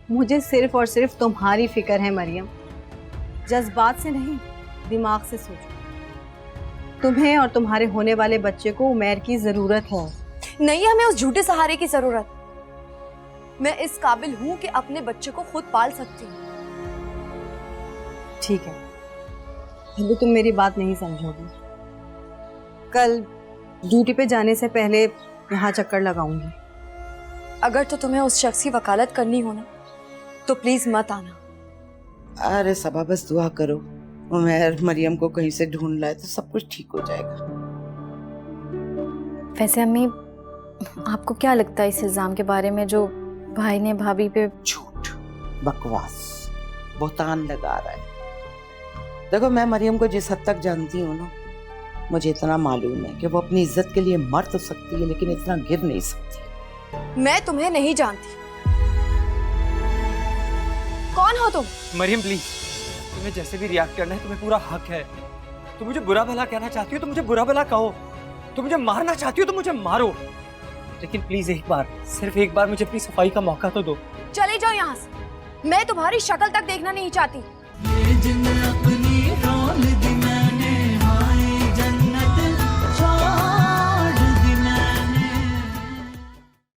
मुझे सिर्फ और सिर्फ तुम्हारी फिक्र है मरियम। जज्बात से नहीं, दिमाग से सोचो। तुम्हें और तुम्हारे होने वाले बच्चे को उमैर की जरूरत है। नहीं, हमें उस झूठे सहारे की जरूरत। मैं इस काबिल हूं कि अपने बच्चे को खुद पाल सकती हूँ। ठीक है, अभी तुम मेरी बात नहीं समझोगी। कल ड्यूटी पे जाने से पहले यहाँ चक्कर लगाऊंगी। अगर तो तुम्हें उस शख्स की वकालत करनी हो ना, तो प्लीज मत आना। अरे सबा बस दुआ करो, उमैर मरियम को कहीं से ढूंढ लाए तो सब कुछ ठीक हो जाएगा। वैसे अम्मी, आपको क्या लगता है इस इल्जाम के बारे में जो भाई ने भाभी पे? झूठ, बकवास, बहुतान लगा रहा है। देखो, मैं मरियम को जिस हद तक जानती हूँ ना, मुझे इतना मालूम है कि वो अपनी इज्जत के लिए मर तो सकती है लेकिन इतना गिर नहीं सकती। मैं तुम्हें नहीं जानती। कौन हो तुम? मरियम प्लीज, तुम्हें जैसे भी रिएक्ट करना है तुम्हें पूरा हक है। तुम मुझे बुरा भला कहना चाहती हो तो मुझे बुरा भला कहो, तुम मुझे मारना चाहती हो तो मुझे मारो, लेकिन प्लीज एक बार, सिर्फ एक बार मुझे अपनी सफाई का मौका तो दो। चले जाओ यहाँ से। मैं तुम्हारी शक्ल तक देखना नहीं चाहती।